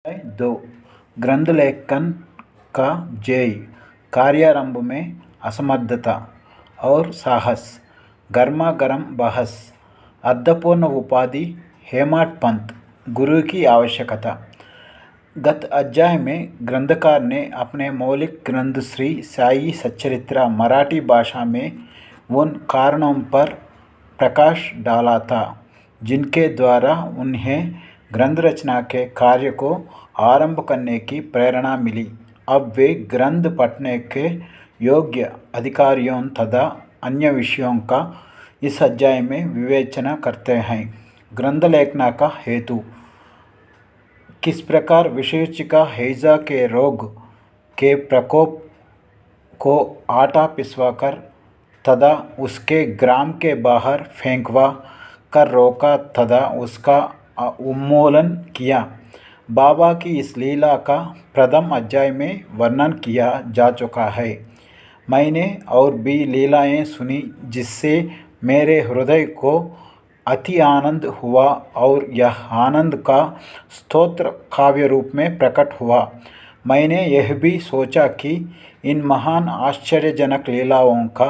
दो ग्रंथ लेखन का जय कार्यारंभ में असमर्थता और साहस गर्मा गर्म बहस अर्थपूर्ण उपाधि हेमंत पंत गुरु की आवश्यकता। गत अध्याय में ग्रंथकार ने अपने मौलिक ग्रंथ श्री साई सच्चरित्र मराठी भाषा में उन कारणों पर प्रकाश डाला था जिनके द्वारा उन्हें ग्रंथ रचना के कार्य को आरंभ करने की प्रेरणा मिली। अब वे ग्रंथ पढ़ने के योग्य अधिकारियों तथा अन्य विषयों का इस अध्याय में विवेचना करते हैं। ग्रंथ लेखना का हेतु किस प्रकार विषयचिका हैजा के रोग के प्रकोप को आटा पिसवाकर तथा उसके ग्राम के बाहर फेंकवा कर रोका तथा उसका उन्मूलन किया। बाबा की इस लीला का प्रथम अध्याय में वर्णन किया जा चुका है। मैंने और भी लीलाएं सुनी जिससे मेरे हृदय को अति आनंद हुआ और यह आनंद का स्तोत्र काव्य रूप में प्रकट हुआ। मैंने यह भी सोचा कि इन महान आश्चर्यजनक लीलाओं का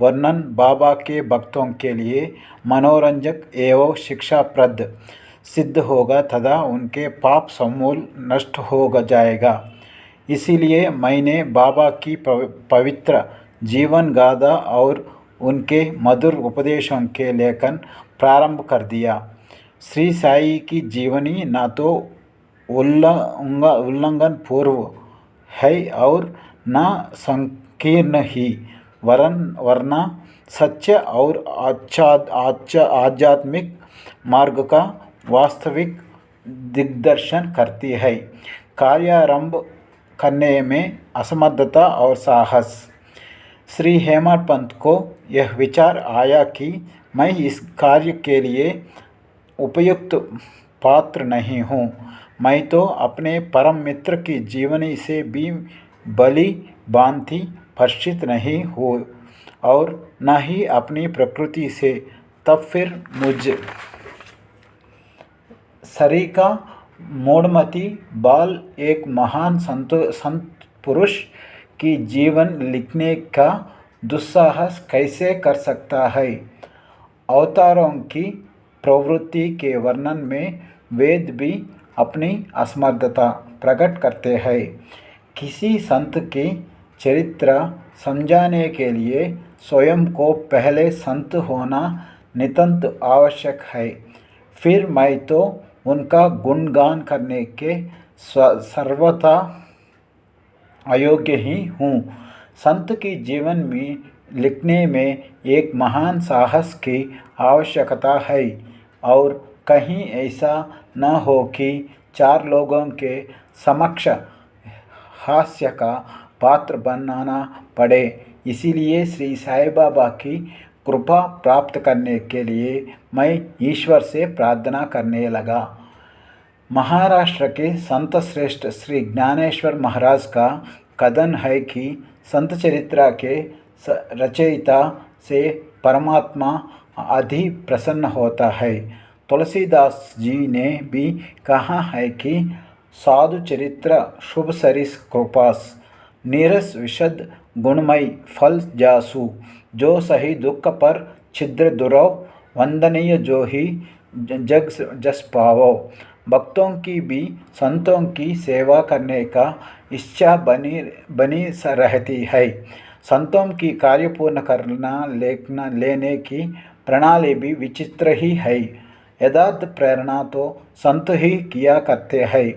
वर्णन बाबा के भक्तों के लिए मनोरंजक एवं शिक्षाप्रद सिद्ध होगा तथा उनके पाप समूल नष्ट हो जाएगा। इसीलिए मैंने बाबा की पवित्र जीवन गाथा और उनके मधुर उपदेशों के लेखन प्रारंभ कर दिया। श्री साई की जीवनी न तो उल्लंघन पूर्व है और न संकीर्ण ही वरना सच्चे और आध्यात्मिक मार्ग का वास्तविक दिग्दर्शन करती है। कार्यारंभ करने में असमर्थता और साहस। श्री हेमंत पंत को यह विचार आया कि मैं इस कार्य के लिए उपयुक्त पात्र नहीं हूँ। मैं तो अपने परम मित्र की जीवनी से भी भली भांति परिचित नहीं हूँ और न ही अपनी प्रकृति से। तब फिर मुझ सरीका मूढ़मती बाल एक महान संत पुरुष की जीवन लिखने का दुस्साहस कैसे कर सकता है। अवतारों की प्रवृत्ति के वर्णन में वेद भी अपनी असमर्थता प्रकट करते हैं। किसी संत की चरित्र समझाने के लिए स्वयं को पहले संत होना नितांत आवश्यक है। फिर मैं तो उनका गुणगान करने के सर्वथा अयोग्य ही हूँ। संत की जीवन में लिखने में एक महान साहस की आवश्यकता है और कहीं ऐसा न हो कि चार लोगों के समक्ष हास्य का पात्र बनाना पड़े। इसीलिए श्री साई बाबा की कृपा प्राप्त करने के लिए मैं ईश्वर से प्रार्थना करने लगा। महाराष्ट्र के संत श्रेष्ठ श्री ज्ञानेश्वर महाराज का कथन है कि संत चरित्र के रचयिता से परमात्मा अधि प्रसन्न होता है। तुलसीदास जी ने भी कहा है कि साधु चरित्र शुभ सरिस कृपास नीरस विशद गुणमय फल जासु जो सही दुख पर छिद्र दुरव वंदनीय जो ही जग जस पावो। भक्तों की भी संतों की सेवा करने का इच्छा बनी रहती है। संतों की कार्य पूर्ण करना लेने की प्रणाली भी विचित्र ही है। यथार्थ प्रेरणा तो संत ही किया करते हैं।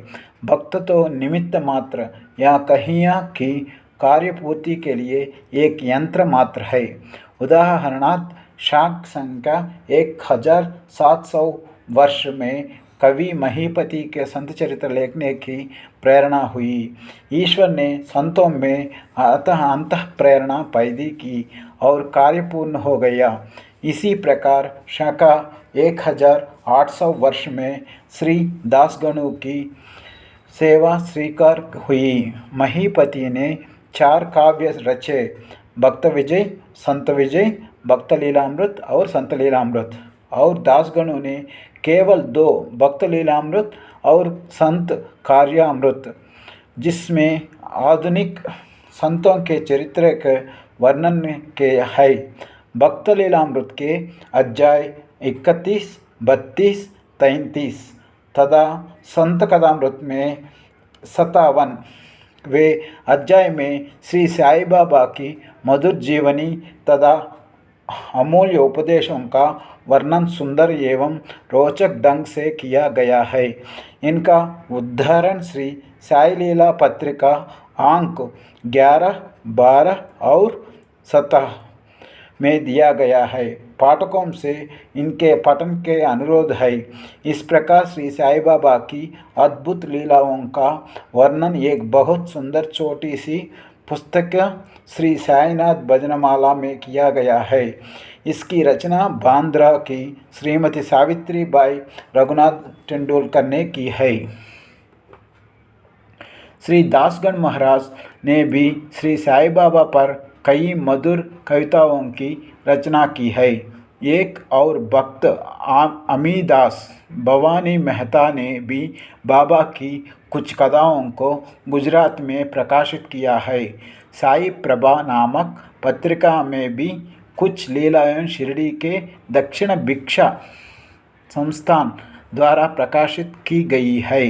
भक्त तो निमित्त मात्र या कहिया की कार्यपूर्ति के लिए एक यंत्र मात्र है। उदाहरणार्थ शाक संख्या 1700 वर्ष में कवि महीपति के संत चरित्र लिखने की प्रेरणा हुई। ईश्वर ने संतों में अंत प्रेरणा पैदा की और कार्य पूर्ण हो गया। इसी प्रकार शका 1800 वर्ष में श्री दासगणु की सेवा स्वीकार हुई। महीपति ने 4 काव्य रचे, भक्त विजय, संत विजय, भक्त लीलामृत और संत लीलामृत, और दासगणु ने केवल 2 भक्त लीलामृत और संत कार्यामृत, जिसमें आधुनिक संतों के चरित्र के वर्णन के है। भक्त लीलामृत के अध्याय 31, 32, 33 तथा संत कथामृत में 57 वे अध्याय में श्री साई बाबा की मधुर जीवनी तथा अमूल्य उपदेशों का वर्णन सुंदर एवं रोचक ढंग से किया गया है। इनका उदाहरण श्री साई लीला पत्रिका अंक 11, 12 और 17 में दिया गया है। पाठकों से इनके पठन के अनुरोध है। इस प्रकार श्री साई बाबा की अद्भुत लीलाओं का वर्णन एक बहुत सुंदर छोटी सी पुस्तक श्री साईनाथ भजनमाला में किया गया है। इसकी रचना बांद्रा की श्रीमती सावित्री बाई रघुनाथ तेंदुलकर ने की है। श्री दासगण महाराज ने भी श्री साई बाबा पर कई मधुर कविताओं की रचना की है। एक और भक्त अमीदास भवानी मेहता ने भी बाबा की कुछ कथाओं को गुजरात में प्रकाशित किया है। साई प्रभा नामक पत्रिका में भी कुछ लीलाएं शिरडी के दक्षिण भिक्षा संस्थान द्वारा प्रकाशित की गई है।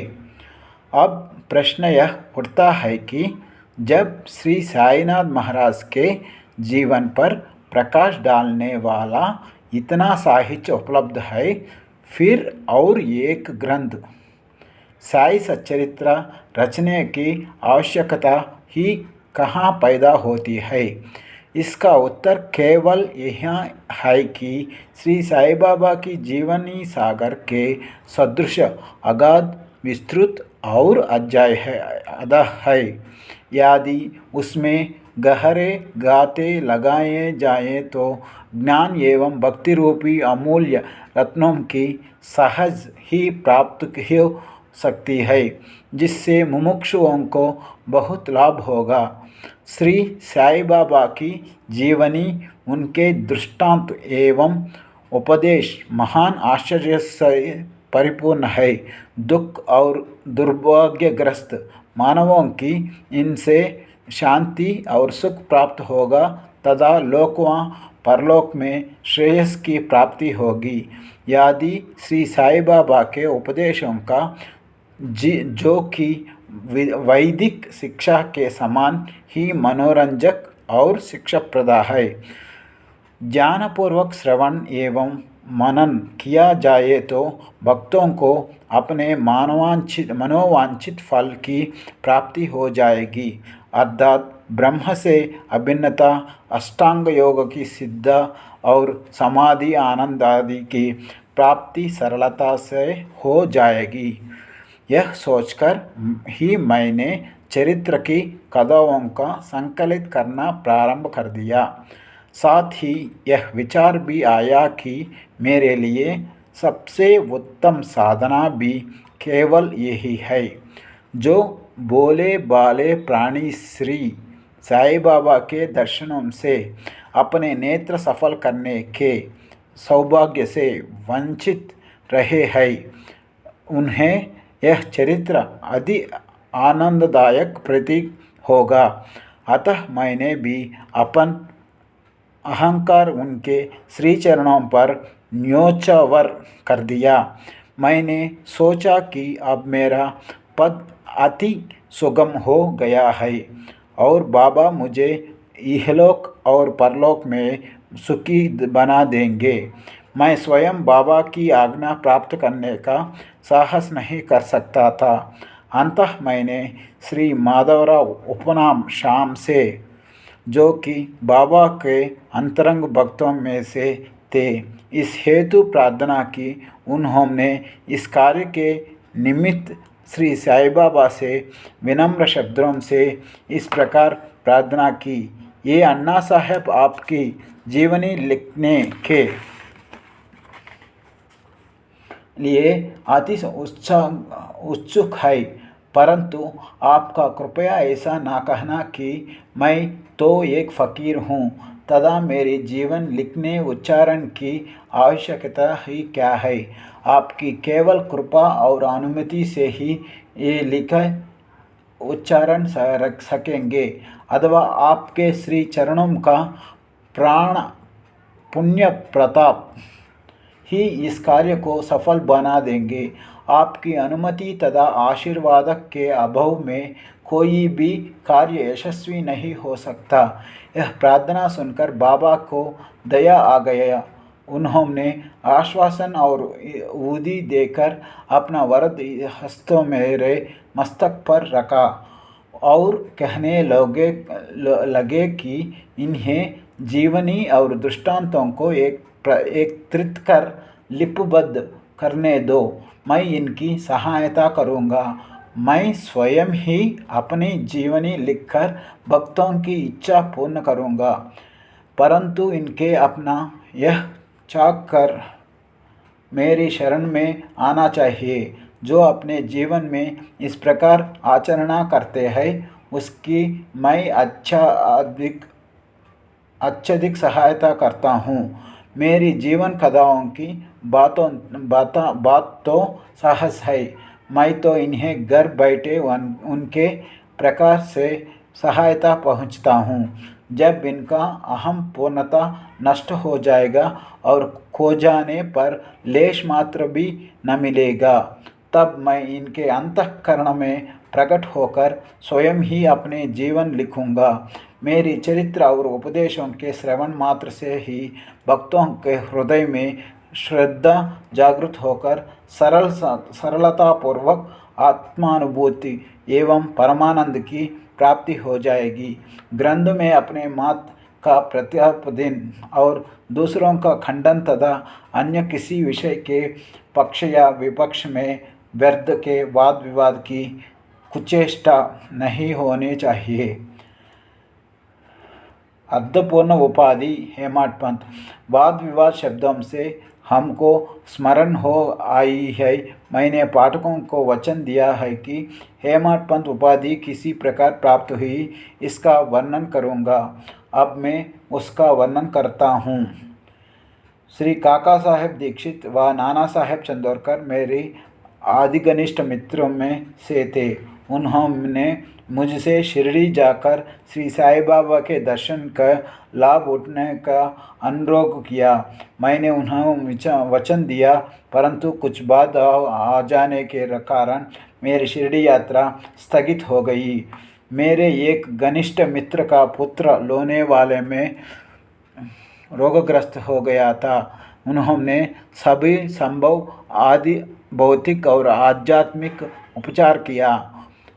अब प्रश्न यह उठता है कि जब श्री साईनाथ महाराज के जीवन पर प्रकाश डालने वाला इतना साहित्य उपलब्ध है, फिर और एक ग्रंथ साई सच्चरित्र रचने की आवश्यकता ही कहाँ पैदा होती है। इसका उत्तर केवल यह है कि श्री साई बाबा की जीवनी सागर के सदृश अगाध, विस्तृत और अध्याय है। यदि उसमें गहरे गाते लगाए जाए तो ज्ञान एवं भक्ति रूपी अमूल्य रत्नों की सहज ही प्राप्त हो सकती है, जिससे मुमुक्षुओं को बहुत लाभ होगा। श्री साई बाबा की जीवनी, उनके दृष्टांत एवं उपदेश महान आश्चर्य से परिपूर्ण है। दुख और दुर्भाग्यग्रस्त मानवों की इनसे शांति और सुख प्राप्त होगा तथा लोक व परलोक में श्रेयस की प्राप्ति होगी। यदि श्री साई बाबा के उपदेशों का जो कि वैदिक शिक्षा के समान ही मनोरंजक और शिक्षाप्रद है, ज्ञानपूर्वक श्रवण एवं मनन किया जाए तो भक्तों को अपने मनोवांछित फल की प्राप्ति हो जाएगी, अर्थात ब्रह्म से अभिन्नता, अष्टांग योग की सिद्ध और समाधि आनंद आदि की प्राप्ति सरलता से हो जाएगी। यह सोचकर ही मैंने चरित्र की कथाओं का संकलित करना प्रारंभ कर दिया। साथ ही यह विचार भी आया कि मेरे लिए सबसे उत्तम साधना भी केवल यही है, जो बोले बाले प्राणी श्री साई बाबा के दर्शनों से अपने नेत्र सफल करने के सौभाग्य से वंचित रहे हैं, उन्हें यह चरित्र अति आनंददायक प्रतीक होगा। अतः मैंने भी अपन अहंकार उनके श्री चरणों पर न्योछावर कर दिया। मैंने सोचा कि अब मेरा पद अति सुगम हो गया है और बाबा मुझे इहलोक और परलोक में सुखी बना देंगे। मैं स्वयं बाबा की आज्ञा प्राप्त करने का साहस नहीं कर सकता था। अंततः मैंने श्री माधवराव उपनाम श्याम से, जो कि बाबा के अंतरंग भक्तों में से थे, इस हेतु प्रार्थना की। उन्होंने इस कार्य के निमित्त श्री साई बाबा से विनम्र शब्दों से इस प्रकार प्रार्थना की, ये अन्ना साहब आपकी जीवनी लिखने के लिए अति उत्सुक है, परंतु आपका कृपया ऐसा ना कहना कि मैं तो एक फ़कीर हूँ तथा मेरे जीवन लिखने उच्चारण की आवश्यकता ही क्या है। आपकी केवल कृपा और अनुमति से ही ये लिखे उच्चारण रख सकेंगे, अथवा आपके श्री चरणों का प्राण पुण्य प्रताप ही इस कार्य को सफल बना देंगे। आपकी अनुमति तथा आशीर्वाद के अभाव में कोई भी कार्य यशस्वी नहीं हो सकता। यह प्रार्थना सुनकर बाबा को दया आ गया। उन्होंने आश्वासन और ऊदी देकर अपना वरद हस्तों मेरे मस्तक पर रखा और कहने लगे कि इन्हें जीवनी और दृष्टांतों को एकत्रित कर लिपिबद्ध करने दो। मैं इनकी सहायता करूँगा। मैं स्वयं ही अपनी जीवनी लिखकर भक्तों की इच्छा पूर्ण करूँगा, परंतु इनके अपना यह चाक कर मेरी शरण में आना चाहिए। जो अपने जीवन में इस प्रकार आचरणा करते हैं उसकी मैं अत्यधिक सहायता करता हूँ। मेरी जीवन कथाओं की बात तो साहस है। मैं तो इन्हें घर बैठे उनके प्रकार से सहायता पहुँचता हूँ। जब इनका अहम पूर्णतः नष्ट हो जाएगा और खो जाने पर लेश मात्र भी न मिलेगा, तब मैं इनके अंतःकरण में प्रकट होकर स्वयं ही अपने जीवन लिखूँगा। मेरी चरित्र और उपदेशों के श्रवण मात्र से ही भक्तों के हृदय में श्रद्धा जागृत होकर सरलतापूर्वक आत्मानुभूति एवं परमानंद की प्राप्ति हो जाएगी। ग्रंथ में अपने मत का प्रतिपादन और दूसरों का खंडन तथा अन्य किसी विषय के पक्ष या विपक्ष में व्यर्थ के वाद विवाद की कुचेष्टा नहीं होनी चाहिए। अर्धपूर्ण उपाधि हेमाड पंत। वाद विवाद शब्दों से हमको स्मरण हो आई है। मैंने पाठकों को वचन दिया है कि हेमाड पंत उपाधि किसी प्रकार प्राप्त हुई, इसका वर्णन करूँगा। अब मैं उसका वर्णन करता हूँ। श्री काका साहेब दीक्षित व नाना साहेब चंदोरकर मेरे आदि घनिष्ठ मित्रों में से थे। उन्होंने मुझसे शिरडी जाकर श्री साईं बाबा के दर्शन का लाभ उठाने का अनुरोध किया। मैंने उन्हें वचन दिया, परंतु कुछ बात आ जाने के कारण मेरी शिरडी यात्रा स्थगित हो गई। मेरे एक घनिष्ठ मित्र का पुत्र लोने वाले में रोगग्रस्त हो गया था। उन्होंने सभी संभव आदि भौतिक और आध्यात्मिक उपचार किया,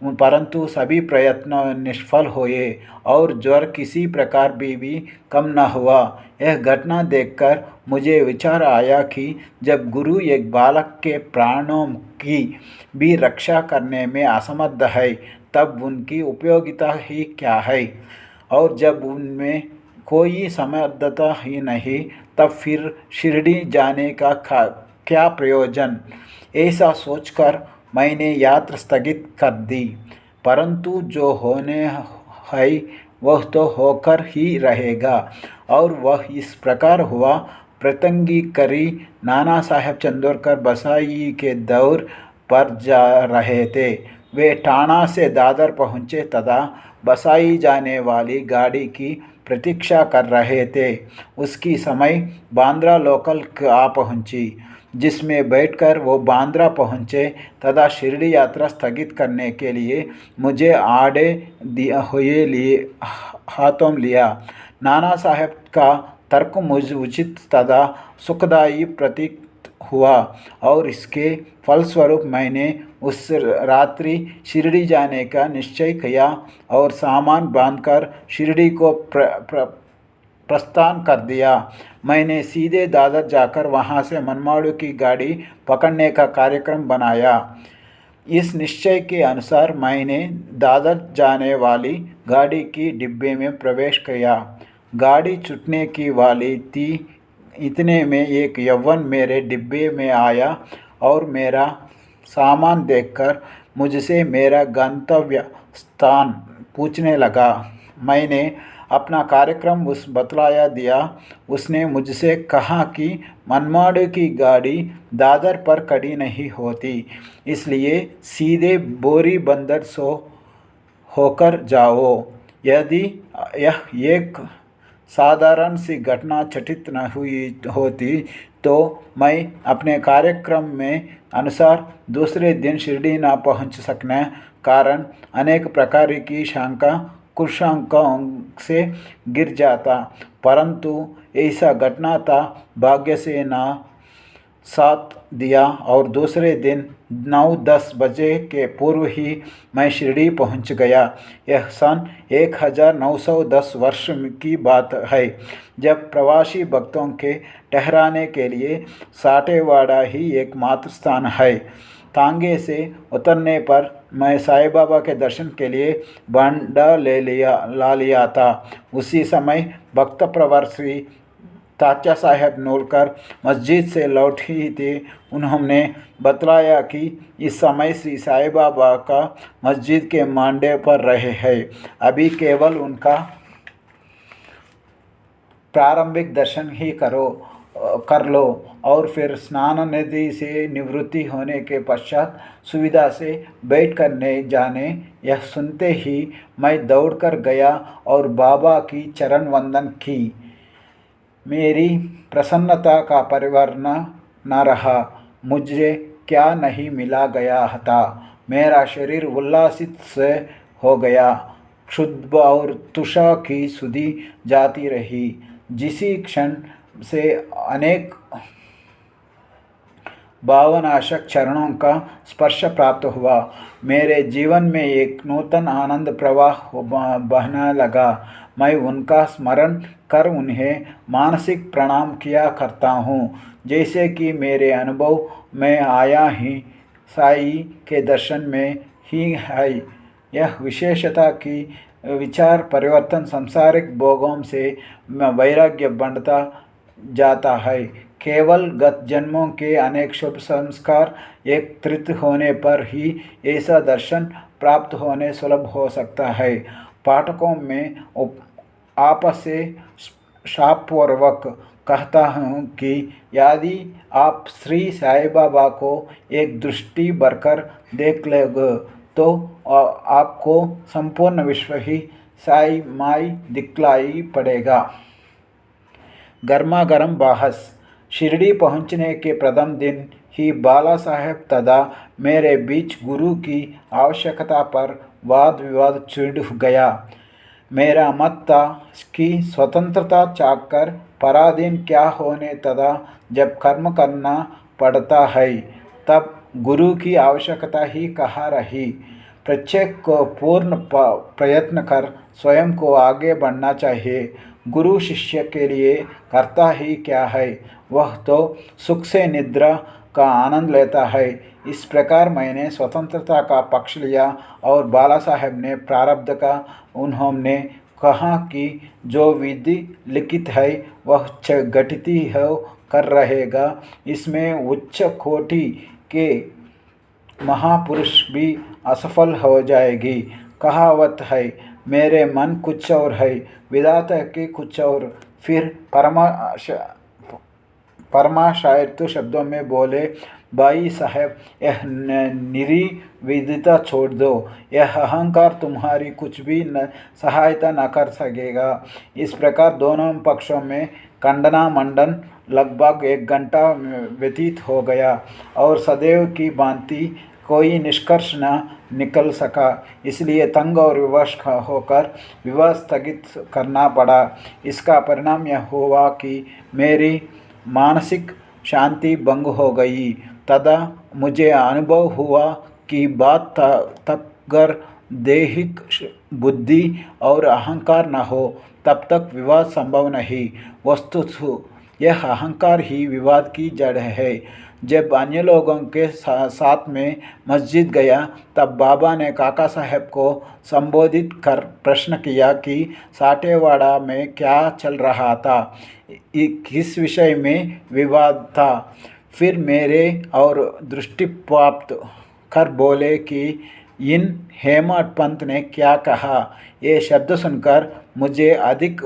परंतु सभी प्रयत्न निष्फल हुए और ज्वर किसी प्रकार भी कम न हुआ। यह घटना देखकर मुझे विचार आया कि जब गुरु एक बालक के प्राणों की भी रक्षा करने में असमर्थ है, तब उनकी उपयोगिता ही क्या है, और जब उनमें कोई समर्थता ही नहीं, तब फिर शिरडी जाने का क्या प्रयोजन। ऐसा सोचकर मैंने यात्रा स्थगित कर दी। परंतु जो होने है वह तो होकर ही रहेगा, और वह इस प्रकार हुआ। प्रतंगी करी नाना साहेब चंदोरकर बसाई के दौर पर जा रहे थे। वे टाणा से दादर पहुँचे तथा बसाई जाने वाली गाड़ी की प्रतीक्षा कर रहे थे। उसकी समय बांद्रा लोकल आ पहुँची, जिसमें बैठकर वो बांद्रा पहुँचे तथा शिरडी यात्रा स्थगित करने के लिए मुझे आड़े हुए लिए हाथों लिया। नाना साहेब का तर्क मुझे उचित तथा सुखदायी प्रतीत हुआ, और इसके फलस्वरूप मैंने उस रात्रि शिरडी जाने का निश्चय किया और सामान बांधकर शिरडी को प्रस्थान कर दिया। मैंने सीधे दादर जाकर वहां से मनमाड़ू की गाड़ी पकड़ने का कार्यक्रम बनाया। इस निश्चय के अनुसार मैंने दादर जाने वाली गाड़ी की डिब्बे में प्रवेश किया। गाड़ी छूटने की वाली थी, इतने में एक यौवन मेरे डिब्बे में आया और मेरा सामान देखकर मुझसे मेरा गंतव्य स्थान पूछने लगा। मैंने अपना कार्यक्रम उस बतलाया दिया। उसने मुझसे कहा कि मनमाड़ की गाड़ी दादर पर खड़ी नहीं होती, इसलिए सीधे बोरी बंदर सो होकर जाओ। यदि यह एक साधारण सी घटना घटित न हुई होती तो मैं अपने कार्यक्रम में अनुसार दूसरे दिन शिरडी न पहुंच सकने कारण अनेक प्रकार की शंका कुशंकाओं से गिर जाता, परंतु ऐसा घटना था भाग्य से ना साथ दिया और दूसरे दिन 9-10 बजे के पूर्व ही मैं शिरडी पहुंच गया। यह सन 1910 वर्ष की बात है, जब प्रवासी भक्तों के ठहराने के लिए साटेवाड़ा ही एकमात्र स्थान है। तांगे से उतरने पर मैं साईं बाबा के दर्शन के लिए बांडा ला लिया था। उसी समय भक्त प्रवर श्री तात्या साहेब नोलकर मस्जिद से लौट ही थे। उन्होंने बतलाया कि इस समय श्री साईं बाबा का मस्जिद के मांडे पर रहे हैं, अभी केवल उनका प्रारंभिक दर्शन ही कर लो और फिर स्नान नदी से निवृत्ति होने के पश्चात सुविधा से बैठ करने जाने। यह सुनते ही मैं दौड़कर गया और बाबा की चरण वंदन की। मेरी प्रसन्नता का परिवर्तन न रहा। मुझे क्या नहीं मिला गया था। मेरा शरीर उल्लासित से हो गया। क्षुद्र और तुषा की सुधी जाती रही। जिसी क्षण से अनेक भावनाशक चरणों का स्पर्श प्राप्त हुआ, मेरे जीवन में एक नूतन आनंद प्रवाह बहने लगा। मैं उनका स्मरण कर उन्हें मानसिक प्रणाम किया करता हूँ, जैसे कि मेरे अनुभव में आया ही साईं के दर्शन में ही है। यह विशेषता की विचार परिवर्तन सांसारिक भोगों से वैराग्य बढ़ता जाता है। केवल गत जन्मों के अनेक शुभ संस्कार एकत्रित होने पर ही ऐसा दर्शन प्राप्त होने सुलभ हो सकता है। पाठकों में आपस से शापपूर्वक कहता हूँ कि यदि आप श्री साईं बाबा को एक दृष्टि भरकर देख लोगे तो आपको संपूर्ण विश्व ही साई माई दिखलाई पड़ेगा। गर्मा गर्म बहस। शिरडी पहुंचने के प्रथम दिन ही बाला साहेब तथा मेरे बीच गुरु की आवश्यकता पर वाद विवाद छिड़ गया। मेरा मत था कि स्वतंत्रता चाहकर पराधीन क्या होने तथा जब कर्म करना पड़ता है तब गुरु की आवश्यकता ही कहाँ रही। प्रत्येक को पूर्ण प्रयत्न कर स्वयं को आगे बढ़ना चाहिए। गुरु शिष्य के लिए करता ही क्या है, वह तो सुख से निद्रा का आनंद लेता है। इस प्रकार मैंने स्वतंत्रता का पक्ष लिया और बाला साहेब ने प्रारब्ध का। उन्होंने कहा कि जो विधि लिखित है वह घटित हो कर रहेगा। इसमें उच्च कोटि के महापुरुष भी असफल हो जाएगी। कहावत है, मेरे मन कुछ और है, विधाता के कुछ और। फिर परमाशायरतु शब्दों में बोले, भाई साहब यह निरी विदिता छोड़ दो। यह अहंकार तुम्हारी कुछ भी सहायता न कर सकेगा। इस प्रकार दोनों पक्षों में खंडना मंडन लगभग 1 घंटा व्यतीत हो गया और सदैव की भांति कोई निष्कर्ष न निकल सका। इसलिए तंग और विवश होकर विवाह स्थगित करना पड़ा। इसका परिणाम यह हुआ कि मेरी मानसिक शांति भंग हो गई तथा मुझे अनुभव हुआ कि बात तक दैहिक बुद्धि और अहंकार न हो तब तक विवाद संभव नहीं। वस्तुतः यह अहंकार ही विवाद की जड़ है। जब अन्य लोगों के साथ में मस्जिद गया तब बाबा ने काका साहब को संबोधित कर प्रश्न किया कि साटेवाड़ा में क्या चल रहा था, किस विषय में विवाद था। फिर मेरे और दृष्टिपात कर बोले कि इन हेमट पंत ने क्या कहा। ये शब्द सुनकर मुझे अधिक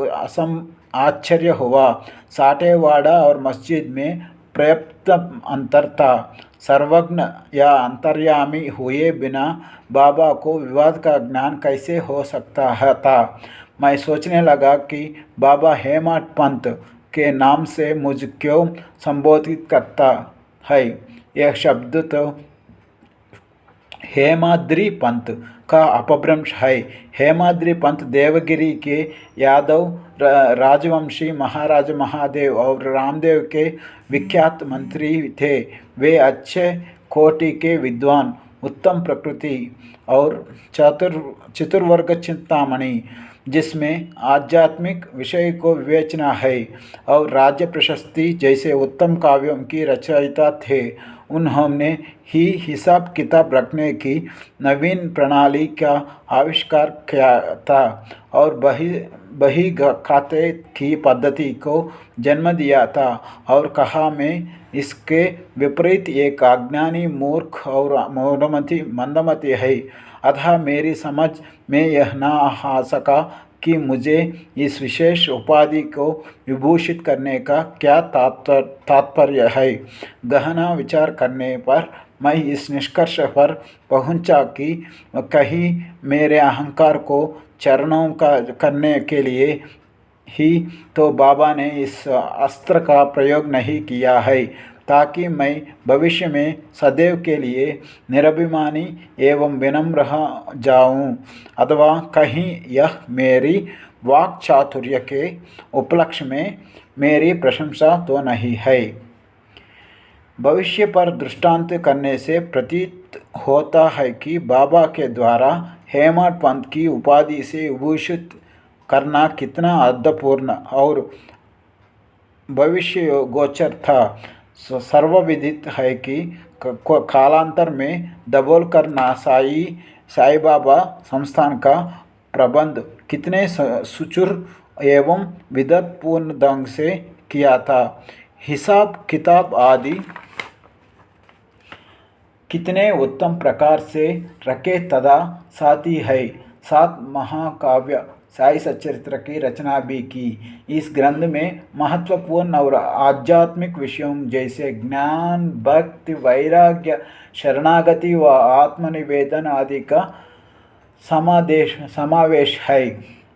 आश्चर्य हुआ। साटेवाड़ा और मस्जिद में पर्याप्त अंतर था। सर्वज्ञ या अंतर्यामी हुए बिना बाबा को विवाद का ज्ञान कैसे हो सकता था। मैं सोचने लगा कि बाबा हेमट पंत के नाम से मुझ क्यों संबोधित करता है। यह शब्द तो हेमाद्री पंत का अपभ्रंश है। हेमाद्री पंत देवगिरी के यादव राजवंशी महाराज महादेव और रामदेव के विख्यात मंत्री थे। वे अच्छे कोटि के विद्वान, उत्तम प्रकृति और चतुर्वर्ग चिंतामणि, जिसमें आध्यात्मिक विषय को विवेचना है, और राज्य प्रशस्ति जैसे उत्तम काव्यों की रचयिता थे। उन्होंने ही हिसाब किताब रखने की नवीन प्रणाली का आविष्कार किया था और बही खाते की पद्धति को जन्म दिया था, और कहा मैं इसके विपरीत एक अज्ञानी, मूर्ख और मंदमती है। अतः मेरी समझ में यह न आ सका कि मुझे इस विशेष उपाधि को विभूषित करने का क्या तात्पर्य है। गहना विचार करने पर मैं इस निष्कर्ष पर पहुंचा कि कहीं मेरे अहंकार को चरणों का करने के लिए ही तो बाबा ने इस अस्त्र का प्रयोग नहीं किया है, ताकि मैं भविष्य में सदैव के लिए निरभिमानी एवं विनम्र जाऊं, अथवा कहीं यह मेरी वाक् चातुर्य के उपलक्ष्य में मेरी प्रशंसा तो नहीं है। भविष्य पर दृष्टांत करने से प्रतीत होता है कि बाबा के द्वारा हेमट पंत की उपाधि से विभूषित करना कितना अर्थपूर्ण और भविष्य गोचर था। सर्वविदित है कि कालांतर में दबोलकर साई बाबा संस्थान का प्रबंध कितने सुचुर एवं विद्वत्पूर्ण ढंग से किया था। हिसाब किताब आदि कितने उत्तम प्रकार से रखे तथा साथ ही है 7 महाकाव्य साई सच्चरित्र की रचना भी की। इस ग्रंथ में महत्वपूर्ण और आध्यात्मिक विषयों जैसे ज्ञान, भक्ति, वैराग्य, शरणागति व आत्मनिवेदन आदि का समावेश है।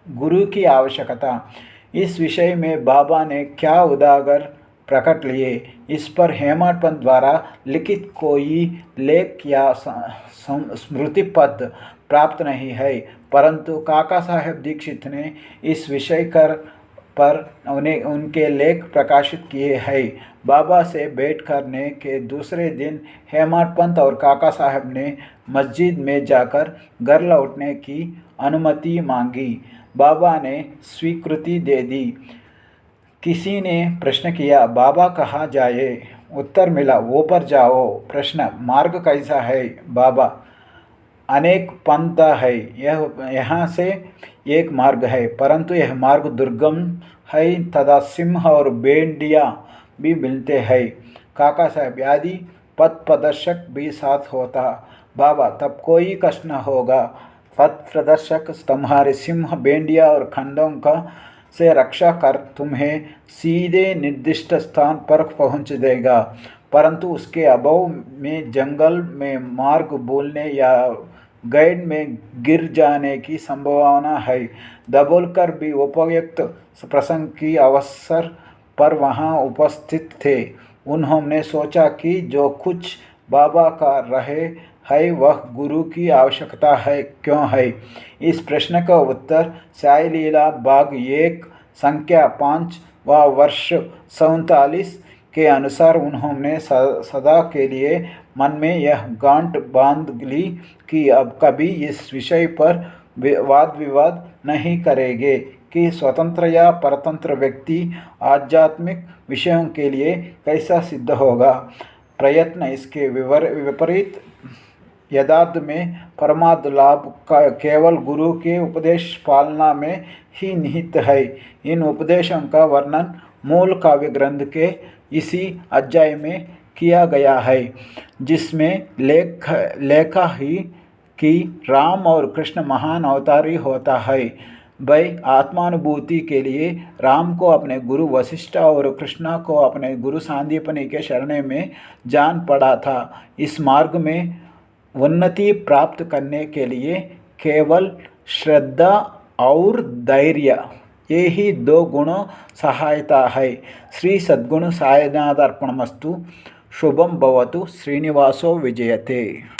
गुरु की आवश्यकता, इस विषय में बाबा ने क्या उदागर प्रकट लिए, इस पर हेमट पंत द्वारा लिखित कोई लेख या स्मृति पद प्राप्त नहीं है, परंतु काका साहेब दीक्षित ने इस विषय पर उनके लेख प्रकाशित किए हैं। बाबा से भेंट करने के दूसरे दिन हेमट पंत और काका साहेब ने मस्जिद में जाकर घर लौटने की अनुमति मांगी। बाबा ने स्वीकृति दे दी। किसी ने प्रश्न किया, बाबा कहाँ जाए? उत्तर मिला, ऊपर जाओ। प्रश्न, मार्ग कैसा है? बाबा, अनेक पंथ है, यहाँ से एक मार्ग है, परंतु यह मार्ग दुर्गम है तथा सिंह और बेंडिया भी मिलते हैं। काका साहब, यदि पथ प्रदर्शक भी साथ होता? बाबा, तब कोई कष्ट न होगा। पथ प्रदर्शक तुम्हारे सिंह, बेंडिया और खंडों का से रक्षा कर तुम्हें सीधे निर्दिष्ट स्थान पर पहुँच देगा, परंतु उसके अभाव में जंगल में मार्ग भूलने या गाइड में गिर जाने की संभावना है। दबोलकर भी उपयुक्त प्रसंग की अवसर पर वहाँ उपस्थित थे। उन्होंने सोचा कि जो कुछ बाबा का रहे है वह गुरु की आवश्यकता है क्यों है। इस प्रश्न का उत्तर साई लीला भाग 1 संख्या 5 व वर्ष 47 के अनुसार उन्होंने सदा के लिए मन में यह गांठ बांध ली कि अब कभी इस विषय पर वाद विवाद नहीं करेंगे कि स्वतंत्र या परतंत्र व्यक्ति आध्यात्मिक विषयों के लिए कैसा सिद्ध होगा। प्रयत्न इसके विपरीत यथार्थ में परमार्थ लाभ का केवल गुरु के उपदेश पालना में ही निहित है। इन उपदेशों का वर्णन मूल काव्य ग्रंथ के इसी अध्याय में किया गया है, जिसमें लेखा ही कि राम और कृष्ण महान अवतारी होता है। भाई आत्मानुभूति के लिए राम को अपने गुरु वशिष्ठ और कृष्ण को अपने गुरु सांदीपनि के शरण में जान पड़ा था। इस मार्ग में उन्नति प्राप्त करने के लिए केवल श्रद्धा और धैर्य ये ही दो गुणों सहायता है। श्री सद्गुण साईनाथ अर्पणमस्तु। शुभम भवतु। श्रीनिवासो विजयते।